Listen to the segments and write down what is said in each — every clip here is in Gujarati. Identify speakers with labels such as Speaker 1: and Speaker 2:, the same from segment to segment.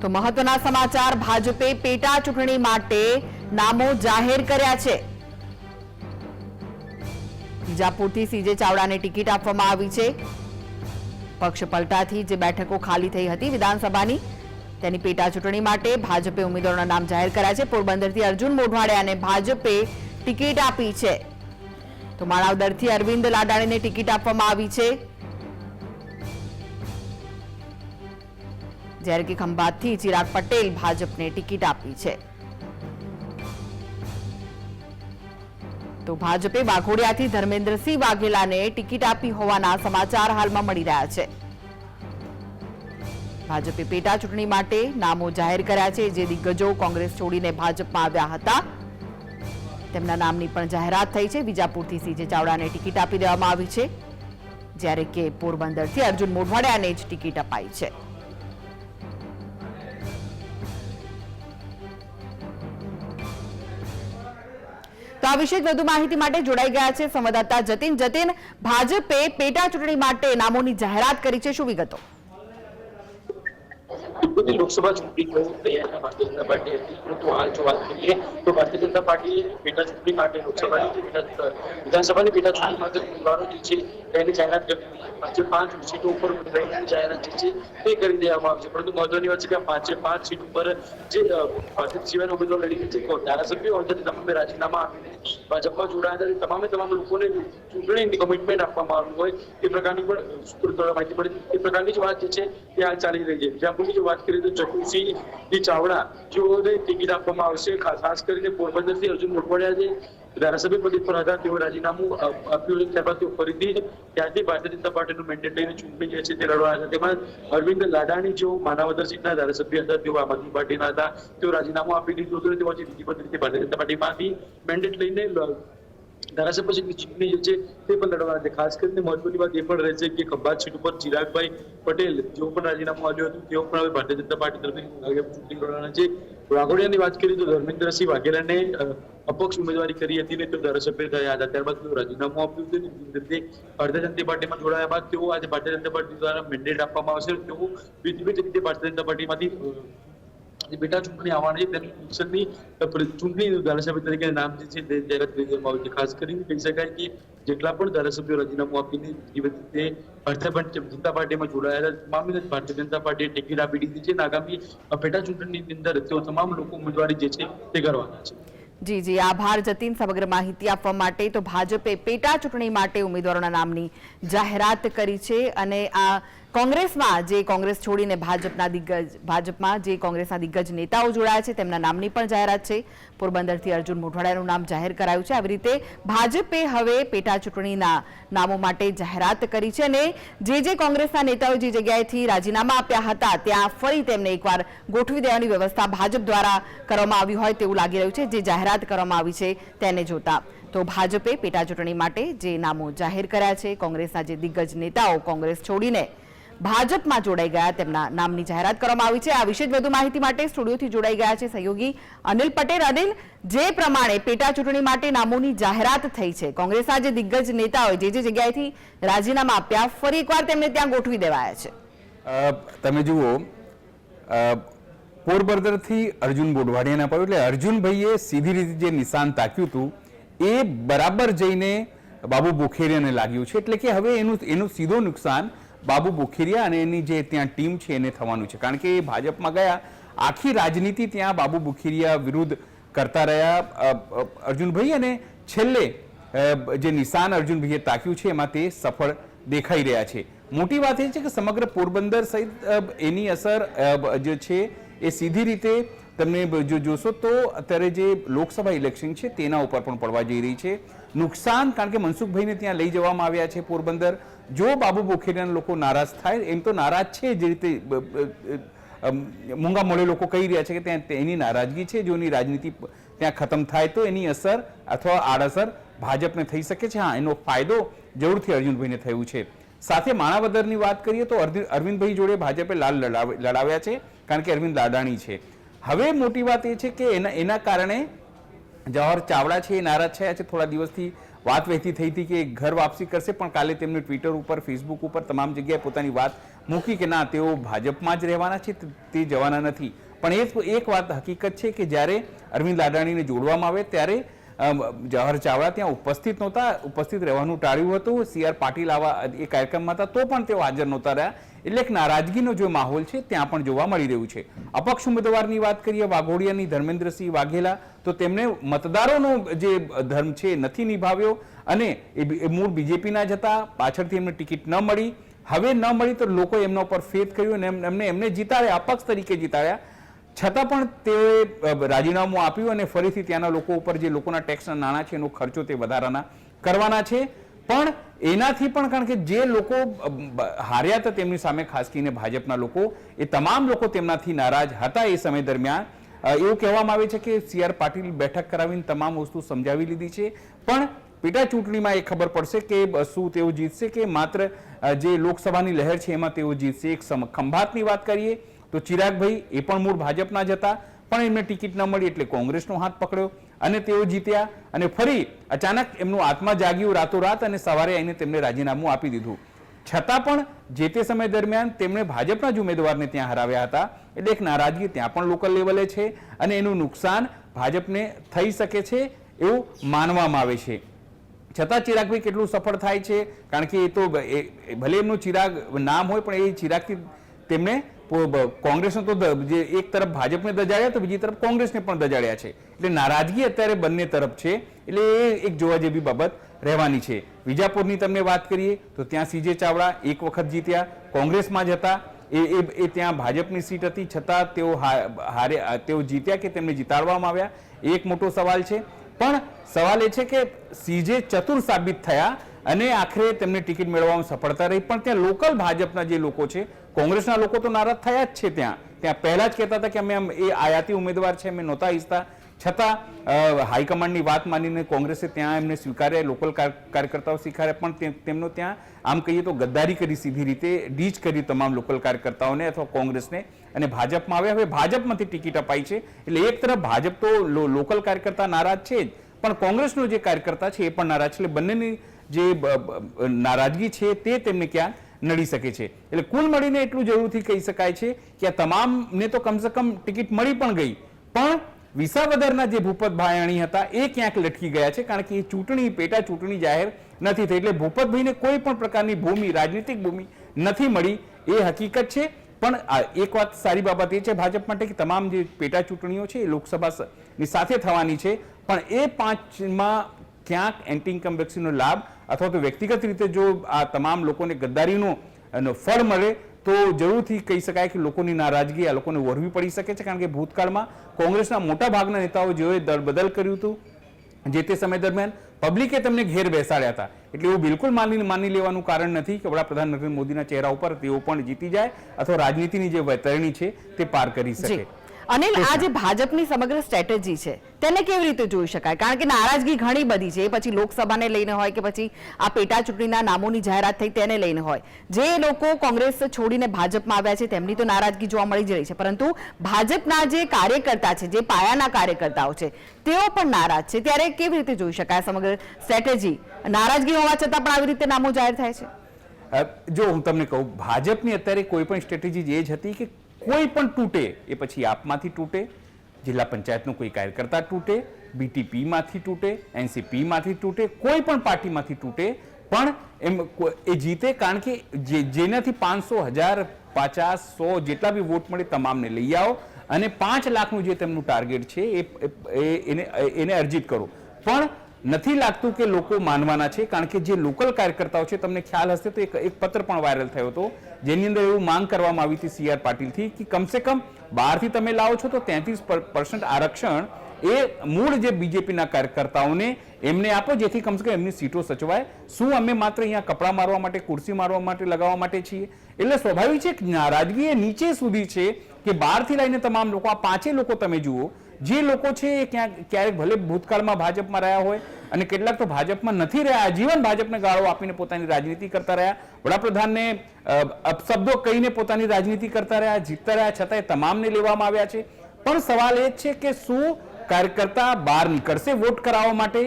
Speaker 1: તો મહત્વના સમાચાર, ભાજપે પેટા ચૂંટણી માટે નામો જાહેર કર્યા છે। વિજાપુરથી સીજે ચાવડાને ટિકિટ આપવામાં આવી છે। પક્ષ પલટાથી જે બેઠકો ખાલી થઈ હતી વિધાનસભાની તેની પેટા ચૂંટણી માટે ભાજપે ઉમેદવારોના નામ જાહેર કર્યા છે। પોરબંદરથી અર્જુન મોઢવાડિયાને ભાજપે ટિકિટ આપી છે, તો માણાવદરથી અરવિંદ લાડાણીને ટિકિટ આપવામાં આવી છે, જ્યારે કે ખંભાતથી ચિરાગ પટેલ ભાજપને ટિકિટ આપી છે। તો ભાજપે વાઘોડિયાથી ધર્મેન્દ્રસિંહ વાઘેલાને ટિકિટ આપી હોવાના સમાચાર હાલમાં મળી રહ્યા છે। ભાજપે પેટા ચૂંટણી માટે નામો જાહેર કર્યા છે। જે દિગ્ગજો કોંગ્રેસ છોડીને ભાજપમાં આવ્યા હતા તેમના નામની પણ જાહેરાત થઈ છે। વિજાપુરથી સીજે ચાવડાને ટિકિટ આપી દેવામાં આવી છે, જ્યારે કે પોરબંદરથી અર્જુન મોઢવાડિયાને જ ટિકિટ અપાઈ છે। તો આ વિશે વધુ માહિતી માટે જોડાઈ ગયા છે સંવાદદાતા જતીન। જતીન, ભાજપે પેટા ચૂંટણી માટે નામોની જાહેરાત કરી છે, શું વિગતો?
Speaker 2: લોકસભા ચૂંટણી તૈયારીના ભારતીય જનતા પાર્ટી હતી, પરંતુ હાલ જો વાત કરીએ તો ભારતીય જનતા પાર્ટીએ પેટા ચૂંટણી માટે લોકસભાની વિધાનસભાની પેટા ચૂંટણી માટે ઉમેદવારો જે છે તેની જાહેરાત કરી હતી। 5 સીટો ઉપર જાહેરાત જે છે તે કરી દેવામાં આવી છે, પરંતુ મહત્વની વાત છે કે 5 સીટ ઉપર જે ભાજપ સિવાયના ઉમેદવાર લડી રહ્યા છે, ધારાસભ્યો હતા તમામે રાજીનામા આપીને ભાજપમાં જોડાયા હતા। તમામ લોકોને ચૂંટણીની કમિટમેન્ટ આપવામાં આવ્યું હોય એ પ્રકારની પણ સૂત્રો દ્વારા માહિતી મળી, એ પ્રકારની જ વાત જે છે તે હાલ ચાલી રહી છે। વિજાપુરની જો વાત કરીએ તો ચતુરસિંહ ચાવડા જેઓને ટિકિટ આપવામાં આવશે, ખાસ કરીને પોરબંદરથી અર્જુન મોઢવાડિયા જે ધારાસભ્ય પદ પર હતા તેઓ રાજીનામું આપ્યું, ત્યારબાદ તેઓ ફરીથી ત્યાંથી ભારતીય જનતા પાર્ટીનું મેન્ડેટ લઈને ચૂંટણી જે છે તે લડવાના હતા। તેમાં અરવિંદ લાડાણી જેઓ માણાવદર સીટના ધારાસભ્ય હતા તેઓ આમ આદમી પાર્ટીના હતા, તેઓ રાજીનામું આપી દીધું હતું। તેઓ વિધિવત રીતે ભારતીય જનતા પાર્ટીમાંથી મેન્ડેટ લઈને ધારાસભ્ય ચૂંટણી જે છે તે પણ લડવાના છે। ખાસ કરીને મહત્વની વાત એ પણ રહે છે કે ખંભાત સીટ ઉપર ચિરાગભાઈ પટેલ જેઓ પણ રાજીનામું આપ્યું હતું તેઓ પણ હવે ભારતીય જનતા પાર્ટી તરફથી ચૂંટણી લડવાના છે। વાઘોડિયાની વાત કરીએ તો ધર્મેન્દ્રસિંહ વાઘેલાને અપક્ષ ઉમેદવારી કરી હતી ને તેઓ ધારાસભ્ય થયા હતા, ત્યારબાદ તેઓ રાજીનામું આપ્યું હતું। ભારતીય જનતા પાર્ટીમાં જોડાયા બાદ તેઓ આજે ભારતીય જનતા પાર્ટી દ્વારા મેન્ડેટ આપવામાં આવશે, તેઓ વિધિવત રીતે ભારતીય જનતા પાર્ટીમાંથી પેટા ચૂંટણી આવવાની તેની પક્ષની ચૂંટણી ધારાસભ્ય તરીકે નામ જે છે તે જાહેરાત કરી દેવામાં આવી છે। ખાસ કરીને કહી શકાય કે જેટલા પણ ધારાસભ્યો રાજીનામું આપીને ભારતીય જનતા પાર્ટીમાં જોડાયા હતા તમામને ભારતીય જનતા પાર્ટીએ ટિકિટ આપી દીધી છે। આગામી પેટા ચૂંટણીની અંદર તેઓ તમામ લોકો ઉમેદવારી જે છે તે કરવાના છે।
Speaker 1: જી જી, આભાર જતીન સમગ્ર માહિતી આપવા માટે। તો ભાજપે પેટા ચૂંટણી માટે ઉમેદવારોના નામની જાહેરાત કરી છે, અને આ કોંગ્રેસમાં જે કોંગ્રેસ છોડીને ભાજપમાં જે કોંગ્રેસના દિગ્ગજ નેતાઓ જોડાયા છે તેમના નામની પણ જાહેરાત છે। પોરબંદરથી અર્જુન મોઢવાડિયાનું નામ જાહેર કરાયું છે। આવી રીતે ભાજપે હવે પેટા ચૂંટણીના નામો માટે જાહેરાત કરી છે, અને જે કોંગ્રેસના નેતાઓ જે જગ્યાએથી રાજીનામા આપ્યા હતા ત્યાં ફરી તેમને એકવાર ગોઠવી દેવાની વ્યવસ્થા ભાજપ દ્વારા કરવામાં આવી હોય તેવું લાગી રહ્યું છે, જે જાહેરાત કરવામાં આવી છે તેને જોતા। તો ભાજપે પેટા ચૂંટણી માટે જે નામો જાહેર કર્યા છે, કોંગ્રેસના જે દિગ્ગજ નેતાઓ કોંગ્રેસ છોડીને ભાજપમાં જોડાઈ ગયા તેમના નામની જાહેરાત કરવામાં આવી છે। આ વિશે વધુ માહિતી માટે સ્ટુડિયોથી જોડાઈ ગયા છે સહયોગી અનિલ પટેલ। અનિલ, જે પ્રમાણે પેટા ચૂંટણી માટે નામોની જાહેરાત થઈ છે, કોંગ્રેસના જે દિગ્ગજ નેતાઓએ જે જગ્યાએથી રાજીનામા આપ્યા ફરી એકવાર તેમને ત્યાં ગોઠવી દેવાયા છે।
Speaker 3: તમે જુઓ, પોરબંદરથી અર્જુન મોઢવાડિયાને અપાયું એટલે અર્જુનભાઈએ સીધી રીતે જે નિશાન તાક્યું હતું એ બરાબર જઈને બાબુ બોખેરિયાને લાગ્યું છે, એટલે કે હવે એનું સીધો નુકસાન બાબુ બોખેરિયા અને એની જે ત્યાં ટીમ છે એને થવાનું છે, કારણ કે એ ભાજપમાં ગયા, આખી રાજનીતિ ત્યાં બાબુ બોખેરિયા વિરુદ્ધ કરતા રહ્યા અર્જુનભાઈ, અને છેલ્લે જે નિશાન અર્જુનભાઈએ તાક્યું છે એમાં તે સફળ દેખાઈ રહ્યા છે। મોટી વાત એ છે કે સમગ્ર પોરબંદર સહિત એની અસર જે છે એ સીધી રીતે તમને જો જોશો તો અત્યારે જે લોકસભા ઇલેક્શન છે તેના ઉપર પણ પડવા જઈ રહી છે નુકસાન, કારણ કે મનસુખભાઈને ત્યાં લઈ જવામાં આવ્યા છે પોરબંદર। જો બાબુ બોખેરિયાના લોકો નારાજ થાય, એમ તો નારાજ છે, જે રીતે મૂંગા મોડે લોકો કહી રહ્યા છે કે ત્યાં એની નારાજગી છે, જો એની રાજનીતિ ત્યાં ખતમ થાય તો એની અસર અથવા આડઅસર ભાજપને થઈ શકે છે। હા, એનો ફાયદો જરૂરથી અર્જુનભાઈને થયું છે। સાથે માણાવદરની વાત કરીએ તો અરવિંદભાઈ જોડે ભાજપે લાલ લડાવ્યા છે, કારણ કે અરવિંદ લાડાણી છે। હવે મોટી વાત એ છે કે એના કારણે જવાહર ચાવડા છે એ નારાજ થયા છે થોડા દિવસથી વાત વહેતી થઈ હતી કે ઘર વાપસી કરશે, પણ કાલે તેમણે ટ્વિટર ઉપર, ફેસબુક ઉપર તમામ જગ્યાએ પોતાની વાત મૂકી કે ના, તેઓ ભાજપમાં જ રહેવાના છે, તે જવાના નથી. પણ એક વાત હકીકત છે કે જ્યારે અરવિંદ અડાણીને જોડવામાં આવે ત્યારે જવાહર ચાવડા ત્યાં ઉપસ્થિત નહોતા, ઉપસ્થિત રહેવાનું ટાળ્યું હતું. CR પાટીલ આવા એ કાર્યક્રમમાં હતા તો પણ તેઓ હાજર નહોતા રહ્યા. એટલે એક નારાજગીનો જો માહોલ છે ત્યાં પણ જોવા મળી રહ્યું છે. અપક્ષ ઉમેદવારની વાત કરીએ વાઘોડિયાની, ધર્મેન્દ્રસિંહ વાઘેલા, તો તેમણે મતદારોનો જે ધર્મ છે નથી નિભાવ્યો અને એ મૂળ બીજેપીના જ હતા. પાછળથી એમને ટિકિટ ન મળી. હવે ન મળી તો લોકો એમના ઉપર ફેથ કર્યું અને એમને જીતાડ્યા, અપક્ષ તરીકે જીતાડ્યા. છતાં પણ તેઓએ રાજીનામું આપ્યું અને ફરીથી ત્યાંના લોકો ઉપર જે લોકોના ટેક્સના નાણાં છે એનો ખર્ચો તે વધારાના કરવાના છે. પણ એનાથી પણ, કારણ કે જે લોકો હાર્યા હતા તેમની સામે, ખાસ કરીને ભાજપના લોકો, એ તમામ લોકો તેમનાથી નારાજ હતા. એ સમય દરમિયાન એવું કહેવામાં આવે છે કે CR પાટીલ બેઠક કરાવીને તમામ વસ્તુ સમજાવી લીધી છે. પણ પેટા ચૂંટણીમાં એ ખબર પડશે કે શું તેઓ જીતશે કે માત્ર જે લોકસભાની લહેર છે એમાં તેઓ જીતશે. એક ખંભાતની વાત કરીએ તો ચિરાગભાઈ એ પણ મૂળ ભાજપના જ હતા, પણ એમને ટિકિટ ન મળી એટલે કોંગ્રેસનો હાથ પકડ્યો અને તેઓ જીત્યા. અને ફરી અચાનક એમનું આત્મા જાગ્યું રાતોરાત અને સવારે આવીને તેમને રાજીનામું આપી દીધું. છતાં પણ જે તે સમય દરમિયાન તેમણે ભાજપના જ ઉમેદવારને ત્યાં હરાવ્યા હતા. એટલે એક નારાજગી ત્યાં પણ લોકલ લેવલે છે અને એનું નુકસાન ભાજપને થઈ શકે છે એવું માનવામાં આવે છે. છતાં ચિરાગભાઈ કેટલું સફળ થાય છે, કારણ કે એ તો ભલે એમનું ચિરાગ નામ હોય પણ એ ચિરાગથી તેમણે કોંગ્રેસને તો જે એક તરફ ભાજપને દજાડ્યા તો બીજી તરફ કોંગ્રેસને પણ દજાડ્યા છે. એટલે નારાજગી અત્યારે બંને તરફ છે. એટલે એ એક જોવા જેવી બાબત રહેવાની છે. વિજાપુરની તમને વાત કરીએ તો ત્યાં CJ ચાવડા એક વખત જીત્યા, કોંગ્રેસમાં જ હતા. એ ત્યાં ભાજપની સીટ હતી છતાં તેઓ જીત્યા કે તેમને જીતાડવામાં આવ્યા, એક મોટો સવાલ છે. પણ સવાલ એ છે કે CJ ચતુર સાબિત થયા અને આખરે તેમને ટિકિટ મેળવવામાં સફળતા રહી. પણ ત્યાં લોકલ ભાજપના જે લોકો છે, કોંગ્રેસના લોકો તો નારાજ થયા જ છે. ત્યાં પહેલા જ કહેતા હતા કે અમે એ આયાતી ઉમેદવાર છે, અમે નહોતા ઈચ્છતા. છતાં હાઈકમાન્ડની વાત માનીને કોંગ્રેસે ત્યાં એમને સ્વીકાર્યા, લોકલ કાર્યકર્તાઓ સ્વીકાર્યા. પણ તેમનો ત્યાં આમ કહીએ તો ગદ્દારી કરી, સીધી રીતે ડીચ કરી તમામ લોકલ કાર્યકર્તાઓને અથવા કોંગ્રેસને, અને ભાજપમાં આવ્યા. હવે ભાજપમાંથી ટિકિટ અપાઈ છે. એટલે એક તરફ ભાજપ તો લોકલ કાર્યકર્તા નારાજ છે જ, પણ કોંગ્રેસનો જે કાર્યકર્તા છે એ પણ નારાજ છે. એટલે બંનેની જે નારાજગી છે તે તેમને ક્યાંક નડી શકે છે. એટલે કુલ મળીને એટલું જરૂરથી કહી શકાય છે કે આ તમામને તો કમસે કમ ટિકિટ મળી પણ ગઈ, પણ વિસાવદરના જે ભૂપત ભાયાણી હતા એ ક્યાંક લટકી ગયા છે, કારણ કે એ ચૂંટણી, પેટા ચૂંટણી જાહેર નથી થઈ. એટલે ભૂપતભાઈને કોઈ પણ પ્રકારની ભૂમિ, રાજનીતિક ભૂમિ નથી મળી, એ હકીકત છે. પણ એક વાત સારી બાબત એ છે ભાજપ માટે કે તમામ જે પેટા ચૂંટણીઓ છે એ લોકસભાની સાથે થવાની છે, પણ એ 5માં ક્યાંક એન્ટી ઇન્કમ્બન્સીનો લાભ અથવા તો વ્યક્તિગત રીતે જો આ તમામ લોકોને ગદ્દારીનો ફળ મળે તો જરૂરથી કહી શકાય કે લોકોની નારાજગી આ લોકોને વરવી પડી શકે છે. કારણ કે ભૂતકાળમાં કોંગ્રેસના મોટા ભાગના નેતાઓ જેઓએ દળબદલ કર્યું હતું જે તે સમય દરમિયાન પબ્લિકે તેમને ઘેર બેસાડ્યા હતા. એટલે એવું બિલકુલ માની લેવાનું કારણ નથી કે વડાપ્રધાન નરેન્દ્ર મોદીના ચહેરા ઉપર તેઓ પણ જીતી જાય અથવા રાજનીતિની જે વૈતરણી છે તે પાર કરી શકે.
Speaker 1: અનિલ, આ જે ભાજપની સમગ્ર સ્ટ્રેટેજી છે તેને કેવી રીતે જોઈ શકાય? કારણ કે નારાજગી ઘણી બધી છે, પછી લોકસભાને લઈને હોય કે પછી આ પેટા ચૂંટણીના નામોની જાહેરાત થઈ તેને લઈને હોય. જે લોકો કોંગ્રેસ છોડીને ભાજપમાં આવ્યા છે તેમની તો નારાજગી જોવા મળી જ રહી છે, પરંતુ ભાજપના જે કાર્યકર્તા છે, જે પાયાના કાર્યકર્તાઓ છે, તેઓ પણ નારાજ છે. ત્યારે કેવી રીતે જોઈ શકાય સમગ્ર સ્ટ્રેટેજી? નારાજગી હોવા છતાં પણ આવી રીતે નામો જાહેર થાય છે.
Speaker 3: જો હું તમને કહું, ભાજપની અત્યારે કોઈ પણ સ્ટ્રેટેજી એ જ હતી કે કોઈ પણ તૂટે, એ પછી આપમાંથી તૂટે, જિલ્લા પંચાયતનો કોઈ કાર્યકર્તા તૂટે, BTP માંથી તૂટે, NCP માંથી તૂટે, કોઈ પણ પાર્ટીમાંથી તૂટે, પણ એમ એ જીતે. કારણ કે જેનાથી 500, 1000, 50, 100 જેટલા બી વોટ મળે તમામને લઈ આવો અને 5 લાખનું જે તેમનું ટાર્ગેટ છે એને અર્જિત કરો. પણ નથી લાગતું કે લોકો માનવાના છે, કારણ કે જે લોકલ કાર્યકર્તાઓ છે, તમને ખ્યાલ હશે તો એક પત્ર પણ વાયરલ થયો હતો જેની અંદર એવું માંગ કરવામાં આવી હતી CR પાટીલથી કે કમસે કમ બહારથી તમે લાવો છો તો 33% આરક્ષણ એ મૂળ જે બીજેપીના કાર્યકર્તાઓને એમને આપો, જેથી કમસે કમ એમની સીટો સચવાય. શું અમે માત્ર અહીંયા કપડા મારવા માટે, ખુરશી મારવા માટે લગાવવા માટે છીએ? એટલે સ્વાભાવિક છે કે નારાજગી એ નીચે સુધી છે કે બહારથી લઈને તમામ લોકો, આ 5 લોકો તમે જુઓ, જે લોકો છે એ ક્યારેક ભલે ભૂતકાળમાં ભાજપમાં રહ્યા હોય અને કેટલાક તો ભાજપમાં નથી રહ્યા, આજીવન ભાજપને ગાળો આપીને પોતાની રાજનીતિ કરતા રહ્યા, વડાપ્રધાનને અપશબ્દો કહીને પોતાની રાજનીતિ કરતા રહ્યા, જીતતા રહ્યા, છતાંય તમામને લેવામાં આવ્યા છે. પણ સવાલ એ જ છે કે શું કાર્યકર્તા બહાર નીકળશે વોટ કરાવવા માટે?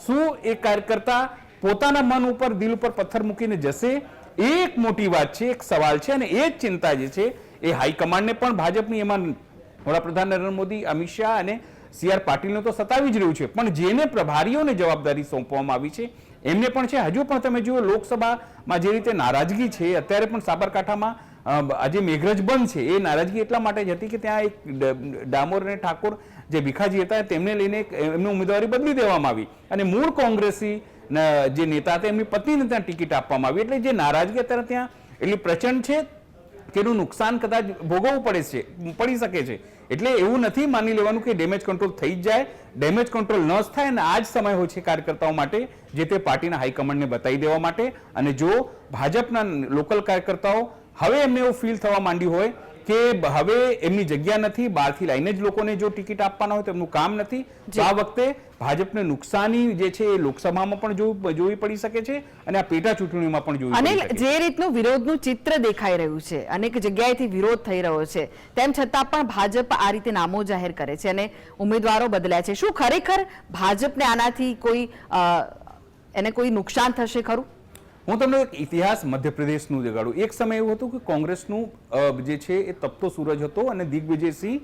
Speaker 3: શું એ કાર્યકર્તા પોતાના મન ઉપર દિલ ઉપર પથ્થર મૂકીને જશે? એ એક મોટી વાત છે, એક સવાલ છે, અને એ જ ચિંતા જે છે એ હાઈકમાન્ડને પણ ભાજપની એમાં વડાપ્રધાન નરેન્દ્ર મોદી, અમિત શાહ અને CR પાટીલને તો સતાવી જ રહ્યું છે, પણ જેને પ્રભારીઓને જવાબદારી સોંપવામાં આવી છે એમને પણ છે. હજુ પણ તમે જુઓ લોકસભામાં જે રીતે નારાજગી છે, અત્યારે પણ સાબરકાંઠામાં આજે મેઘરજ બંધ છે, એ નારાજગી એટલા માટે જ હતી કે ત્યાં એક ડામોર અને ઠાકોર જે ભીખાજી હતા તેમને લઈને એમની ઉમેદવારી બદલી દેવામાં આવી અને મૂળ કોંગ્રેસી જે નેતા હતા એમની પત્નીને ત્યાં ટિકિટ આપવામાં આવી. એટલે જે નારાજગી અત્યારે ત્યાં એટલી પ્રચંડ છે કે એનું નુકસાન કદાચ ભોગવવું પડી શકે છે. એટલે એવું નથી માની લેવાનું કે ડેમેજ કંટ્રોલ થઈ જ જાય. ડેમેજ કંટ્રોલ ન થાય અને આ જ સમય હોય છે કાર્યકર્તાઓ માટે જે તે પાર્ટીના હાઈકમાન્ડને બતાવી દેવા માટે. અને જો ભાજપના લોકલ કાર્યકર્તાઓ હવે એમને એવું ફીલ થવા માંડ્યું હોય કે હવે એમની જગ્યા નથી, બહારથી લાઈને જ લોકોને જો ટિકિટ આપવાના હોય તો એમનું કામ નથી, તો આ વખતે ભાજપને નુકસાની જે છે એ લોકસભામાં પણ જોવી પડી શકે છે અને આ પેટા ચૂંટણીમાં પણ જોવી પડી શકે છે.
Speaker 1: જે રીતનું વિરોધનું ચિત્ર દેખાઈ રહ્યું છે, અનેક જગ્યાએથી વિરોધ થઈ રહ્યો છે, તેમ છતાં પણ ભાજપ આ રીતે નામો જાહેર કરે છે અને ઉમેદવારો બદલ્યા છે. શું ખરેખર ભાજપને આનાથી કોઈ નુકસાન થશે ખરું?
Speaker 3: હું તમને એક ઇતિહાસ મધ્યપ્રદેશનું જગાડું. એક સમય એવું હતું કે કોંગ્રેસનું જે છે એ તપતો સૂરજ હતો અને દિગ્વિજયસિંહ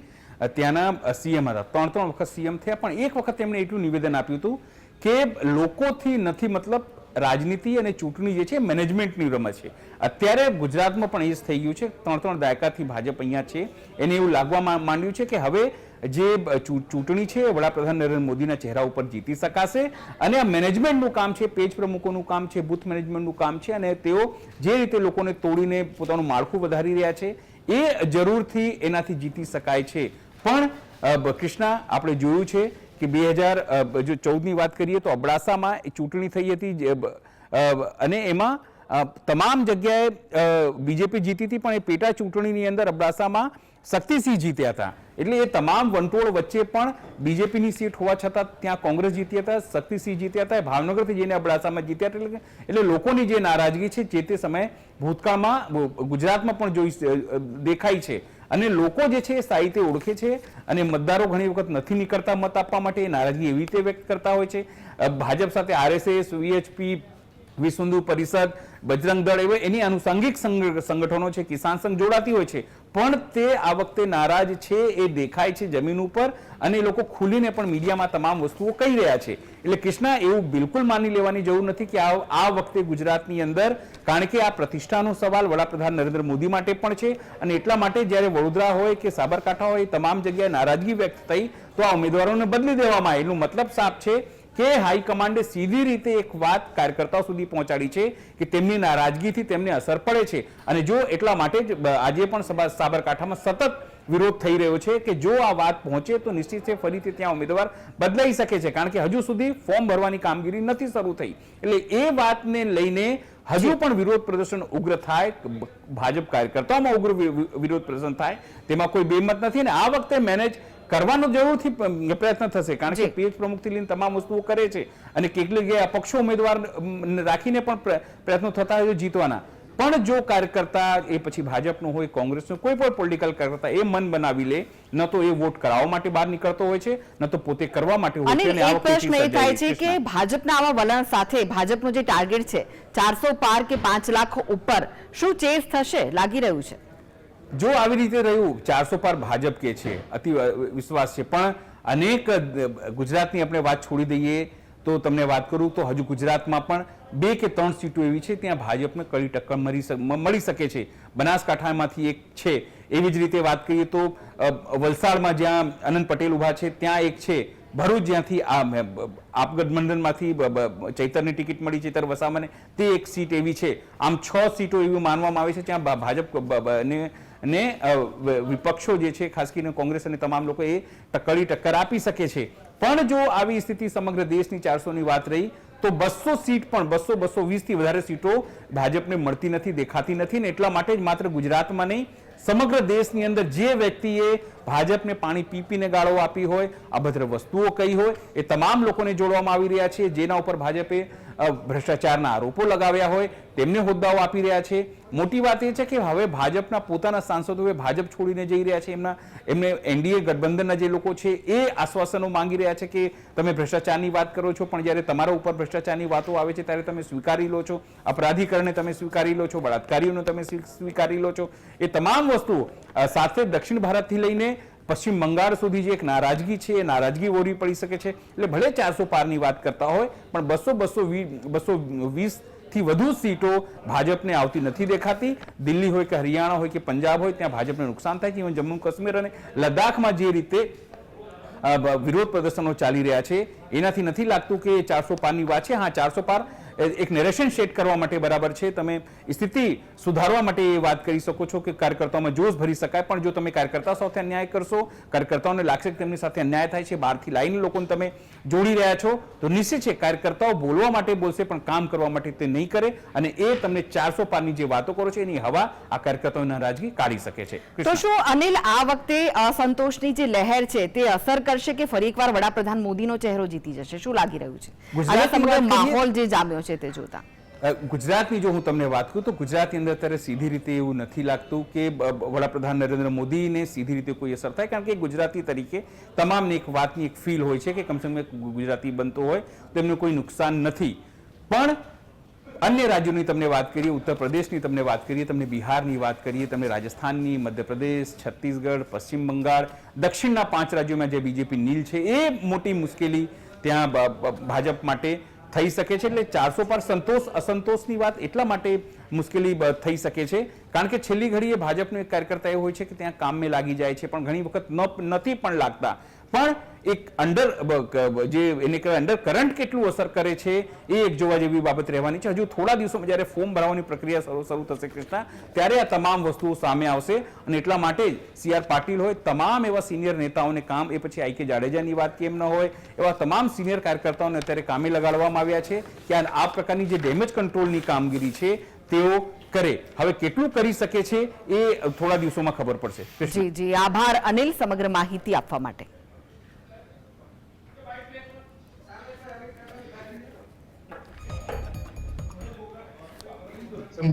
Speaker 3: ત્યાંના CM હતા. 3 વખત CM થયા, પણ એક વખત એમણે એટલું નિવેદન આપ્યું હતું કે લોકોથી નથી મતલબ, રાજનીતિ અને ચૂંટણી જે છે મેનેજમેન્ટની રમત છે. અત્યારે ગુજરાતમાં પણ એ જ થઈ ગયું છે. 3 દાયકાથી ભાજપ અહીંયા છે, એને એવું લાગવા માંડ્યું છે કે હવે જે ચૂંટણી છે વડાપ્રધાન નરેન્દ્ર મોદીના ચહેરા ઉપર જીતી શકાશે અને આ મેનેજમેન્ટનું કામ છે, પેજ પ્રમુખોનું કામ છે, બૂથ મેનેજમેન્ટનું કામ છે અને તેઓ જે રીતે લોકોને તોડીને પોતાનું માળખું વધારી રહ્યા છે એ જરૂરથી એનાથી જીતી શકાય છે. પણ કૃષ્ણા, આપણે જોયું છે કે 2014ની વાત કરીએ તો અબડાસામાં ચૂંટણી થઈ હતી અને એમાં તમામ જગ્યાએ બીજેપી જીતી હતી, પણ એ પેટા ચૂંટણીની અંદર અબડાસામાં શક્તિસિંહ જીત્યા હતા. એટલે એ તમામ વંટોળ વચ્ચે પણ બીજેપીની સીટ હોવા છતાં ત્યાં કોંગ્રેસ જીતી હતા, શક્તિસિંહ જીત્યા હતા, ભાવનગરથી જઈને અબડાસામાં જીત્યા હતા. એટલે લોકોની જે નારાજગી છે જે તે સમયે ભૂતકાળમાં ગુજરાતમાં પણ દેખાય છે અને લોકો જે છે એ સાહિત્ય ઓળખે છે અને મતદારો ઘણી વખત નથી નીકળતા મત આપવા માટે, એ નારાજગી એવી રીતે વ્યક્ત કરતા હોય છે. ભાજપ સાથે RSS, VHP, વિશ્વ હિન્દુ પરિષદ, બજરંગ દળ એવા એની આનુષંગિક સંગઠનો છે, કિસાન સંઘ જોડાતી હોય છે, પણ તે આ વખતે નારાજ છે એ દેખાય છે જમીન ઉપર અને એ લોકો ખુલીને પણ મીડિયામાં તમામ વસ્તુઓ કહી રહ્યા છે. એટલે કૃષ્ણા, એવું બિલકુલ માની લેવાની જરૂર નથી કે આ વખતે ગુજરાતની અંદર, કારણ કે આ પ્રતિષ્ઠાનો સવાલ વડાપ્રધાન નરેન્દ્ર મોદી માટે પણ છે અને એટલા માટે જ્યારે વડોદરા હોય કે સાબરકાંઠા હોય તમામ જગ્યાએ નારાજગી વ્યક્ત થઈ તો આ ઉમેદવારોને બદલી દેવામાં આવે. એનું મતલબ સાફ છે કે હાઈકમાન્ડે સીધી રીતે એક વાત કાર્યકર્તાઓ સુધી પહોંચાડી છે કે તેમની નારાજગીથી તેમને અસર પડે છે અને જો એટલા માટે જ આજે પણ સાબરકાંઠામાં સતત વિરોધ થઈ રહ્યો છે કે જો આ વાત પહોંચે તો નિશ્ચિત છે ફરીથી ત્યાં ઉમેદવાર બદલાઈ શકે છે, કારણ કે હજુ સુધી ફોર્મ ભરવાની કામગીરી નથી શરૂ થઈ. એટલે એ વાતને લઈને હજુ પણ વિરોધ પ્રદર્શન ઉગ્ર થાય, ભાજપ કાર્યકર્તાઓમાં ઉગ્ર વિરોધ પ્રદર્શન થાય, તેમાં કોઈ બેમત નથી. અને આ વખતે મેનેજ કરવાનો જરૂરથી પ્રયત્ન થશે, કારણ કે પેજ પ્રમુખથી લઈને તમામ વસ્તુઓ કરે છે અને કેટલીક અપક્ષો ઉમેદવાર રાખીને પણ પ્રયત્નો થતા હોય જીતવાના. પણ જો કાર્યકર્તા એ પછી ભાજપનો હોય, કોંગ્રેસનો, કોઈ પણ પોલિટિકલ કાર્યકર્તા એ મન બનાવી લે, ન તો એ વોટ કરાવવા માટે બહાર નીકળતો હોય છે, ન તો પોતે કરવા માટે હોય છે.
Speaker 1: અને એક પ્રશ્ન એ થાય છે કે ભાજપના આવા વલણ સાથે ભાજપનો જે ટાર્ગેટ છે 400 પાર કે 5 લાખ ઉપર, શું ચેસ થશે લાગી રહ્યું છે?
Speaker 3: જો આવી રીતે રહ્યું, 400 પાર ભાજપ કે છે, અતિ વિશ્વાસ છે, પણ અનેક ગુજરાતની આપણે વાત છોડી દઈએ તો તમને વાત કરું તો હજુ ગુજરાતમાં પણ 2 કે 3 સીટો એવી છે ત્યાં ભાજપને કડી ટક્કર મળી શકે છે. બનાસકાંઠામાંથી એક છે. એવી જ રીતે વાત કરીએ તો વલસાડમાં જ્યાં અનંત પટેલ ઉભા છે ત્યાં એક છે. ભરૂચ જ્યાંથી આપગઠબંધનમાંથી ચૈતરની ટિકિટ મળી, ચૈતર વસાવાને, તે એક સીટ એવી છે. આમ 6 સીટો એવી માનવામાં આવે છે જ્યાં ભાજપ ને વિપક્ષો જે છે, ખાસ કરીને કોંગ્રેસ અને તમામ લોકો એ કડી ટક્કર આપી શકે છે. પણ જો આવી સ્થિતિ સમગ્ર દેશની 400ની વાત રહી તો 200 સીટ પણ 200-220 થી વધારે સીટો ભાજપને મળતી નથી, દેખાતી નથી. ને એટલા માટે જ માત્ર ગુજરાતમાં નહીં, સમગ્ર દેશની અંદર જે વ્યક્તિએ ભાજપને પાણી પી પીને ગાળો આપી હોય, અભદ્ર વસ્તુઓ કહી હોય, એ તમામ લોકોને જોડવામાં આવી રહ્યા છે. જેના ઉપર ભાજપે ભ્રષ્ટાચારના આરોપો લગાવ્યા હોય તેમને હોદ્દાઓ આપી રહ્યા છે. મોટી વાત એ છે કે હવે ભાજપના પોતાના સાંસદો ભાજપ છોડીને જઈ રહ્યા છે. એમને એનડીએ ગઠબંધનના જે લોકો છે એ આશ્વાસનો માંગી રહ્યા છે કે તમે ભ્રષ્ટાચારની વાત કરો છો, પણ જ્યારે તમારા ઉપર ભ્રષ્ટાચારની વાતો આવે છે ત્યારે તમે સ્વીકારી લો છો, અપરાધીકરણને તમે સ્વીકારી લો છો, બળાત્કારીઓને તમે સ્વીકારી લો છો. એ તમામ વસ્તુઓ સાથે દક્ષિણ ભારતથી લઈને પશ્ચિમ બંગાળ સુધી જે એક નારાજગી છે એ નારાજગી ઓરી પડી શકે છે. એટલે ભલે 400 પારની વાત કરતા હોય પણ 220 થી વધુ સીટો ભાજપને આવતી નથી દેખાતી. દિલ્હી હોય કે હરિયાણા હોય કે પંજાબ હોય ત્યાં ભાજપને નુકસાન થાય છે. ઇવન જમ્મુ કાશ્મીર અને લદ્દાખમાં જે રીતે વિરોધ પ્રદર્શનો ચાલી રહ્યા છે એનાથી નથી લાગતું કે 400 પારની વાત છે. હા, 400 પાર એક નેરેશન સેટ કરવા માટે બરાબર છે. તમે સ્થિતિ સુધારવા માટે એ વાત કરી શકો છો કે કાર્યકર્તાઓમાં જોશ ભરી શકાય, પણ જો તમે કાર્યકર્તાઓ સાથે અન્યાય કરશો, કાર્યકર્તાઓને લાગશે કે તેમની સાથે અન્યાય થાય છે, બહારથી લાવીને લોકોને તમે જોડી રહ્યા છો, તો નિશ્ચિત છે કાર્યકર્તાઓ બોલવા માટે બોલશે પણ કામ કરવા માટે તે નહીં કરે. અને એ તમને 400 પારની જે વાતો કરો છો એની હવા આ કાર્યકર્તાઓની નારાજગી કાઢી શકે છે.
Speaker 1: તો શું અનિલ, આ વખતે અસંતોષની જે લહેર છે તે અસર કરશે કે ફરી એકવાર વડાપ્રધાન મોદીનો ચહેરો જીતી જશે? શું લાગી રહ્યું છે આ સમગ્ર માહોલ જે જામ્યો છે તે જોતા?
Speaker 3: ગુજરાતની જો હું તમને વાત કરું તો ગુજરાતની અંદર અત્યારે સીધી રીતે એવું નથી લાગતું કે વડાપ્રધાન નરેન્દ્ર મોદીને સીધી રીતે કોઈ અસર થાય, કારણ કે ગુજરાતી તરીકે તમામને એક વાતની એક ફીલ હોય છે કે કમસે કમ ગુજરાતી બનતો હોય તો એમને કોઈ નુકસાન નથી. પણ અન્ય રાજ્યોની તમને વાત કરીએ, ઉત્તર પ્રદેશની તમને વાત કરીએ, તમને બિહારની વાત કરીએ, તમને રાજસ્થાનની, મધ્યપ્રદેશ, છત્તીસગઢ, પશ્ચિમ બંગાળ, દક્ષિણના 5 રાજ્યોમાં જે બીજેપી નીલ છે એ મોટી મુશ્કેલી ત્યાં ભાજપ માટે થઈ શકે છે. એટલે 400 પર સંતોષ અસંતોષની વાત એટલા માટે મુશ્કેલી થઈ શકે છે કારણ કે છેલ્લી ઘડીએ ભાજપનો એક કાર્યકર્તા એવો હોય છે કે ત્યાં કામમાં લાગી જાય છે, પણ ઘણી વખત નથી પણ લાગતા. પણ એક અંડર કરંટ કેટલું અસર કરે છે એ એક જોવા જેવી બાબત રહેવાની છે. હજુ થોડા દિવસોમાં જ્યારે ફોર્મ ભરવાની પ્રક્રિયા શરૂ થશે કૃષ્ણા, ત્યારે આ તમામ વસ્તુઓ સામે આવશે. અને એટલા માટે જ CR પાટીલ હોય, તમામ એવા સિનિયર નેતાઓને કામ, એ પછી IK જાડેજાની વાત કેમ ન હોય, એવા તમામ સિનિયર કાર્યકર્તાઓને અત્યારે કામે લગાડવામાં આવ્યા છે કે આ પ્રકારની જે ડેમેજ કંટ્રોલની કામગીરી છે તેઓ કરે. હવે કેટલું કરી શકે છે એ થોડા દિવસોમાં ખબર પડશે.
Speaker 1: જી જી, આભાર અનિલ સમગ્ર માહિતી આપવા માટે.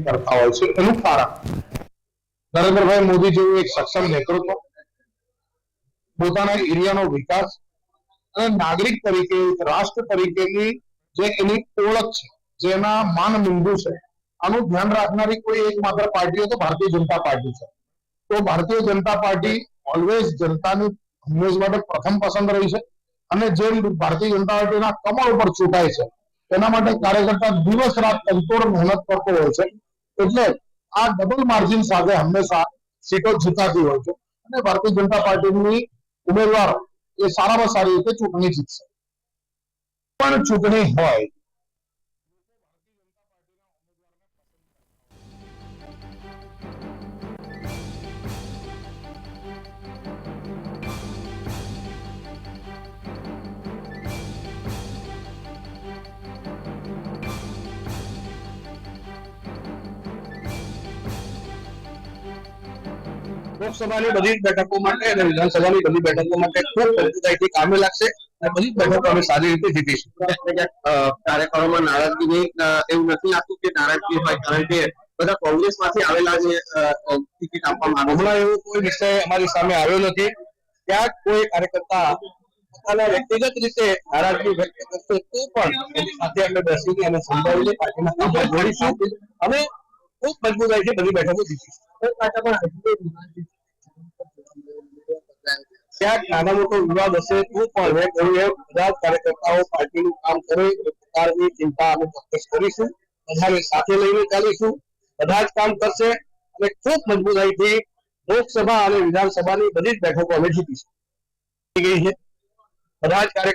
Speaker 4: કરતા હોય છે એનું કારણ નરેન્દ્રભાઈ મોદી જેવું એક સક્ષમ નેતૃત્વ, પોતાના એરિયાનો વિકાસ અને નાગરિક તરીકે, રાષ્ટ્ર તરીકેની જે એની ઓળખ છે, જેના માનબિંદુ છે, આનું ધ્યાન રાખનારી કોઈ એકમાત્ર પાર્ટી હોય તો ભારતીય જનતા પાર્ટી છે. તો ભારતીય જનતા પાર્ટી ઓલવેઝ જનતાની હંમેશ માટે પ્રથમ પસંદ રહી છે. અને જેમ ભારતીય જનતા પાર્ટીના કમળ ઉપર ચૂંટાય છે એના માટે કાર્યકર્તા દિવસ રાત તનતોડ મહેનત કરતો હોય છે. એટલે આ ડબલ માર્જિન સાથે હંમેશા સીટો જીતાતી હોય છે અને ભારતીય જનતા પાર્ટીની ઉમેદવાર એ સારામાં સારી રીતે ચૂંટણી જીતશે. પણ ચૂંટણી હોય
Speaker 5: લોકસભાની બધી બેઠકો માટે અને વિધાનસભાની બધી બેઠકો માટે ખૂબ મજબૂતાઈથી કામે લાગશે અને બધી બેઠકો અમે સારી રીતે જીતીશું. કાર્યકરોમાં નારાજગી એવું નથી લાગતું કે નારાજગી હોય, કારણ કે બધા કોંગ્રેસમાંથી આવેલા જે ટિકિટ આપવામાં આવે, હમણાં એવો કોઈ વિષય અમારી સામે આવ્યો નથી. ક્યાંક કોઈ કાર્યકર્તા પોતાના વ્યક્તિગત રીતે નારાજગી વ્યક્ત કરશે તો પણ એની સાથે અમે બેસીને અને સંભાળીને પાર્ટીના કામ જોડીશું અને ખૂબ મજબૂતાઈથી બધી બેઠકો જીતીશું. ક્યાંક નાના મોટો વિવાદ હશે તો પણ મેં કહ્યું એમ બધા જ કાર્યકર્તાઓ પાર્ટીનું કામ કરે એ પ્રકારની ચિંતા અમે ચોક્કસ કરીશું. બધાને સાથે લઈને ચાલીશું, બધા જ કામ કરશે અને ખૂબ મજબૂતાઈથી લોકસભા અને વિધાનસભાની બધી જ બેઠકો અમે જીતીશું. બધા જ કાર્યકર્તાઓ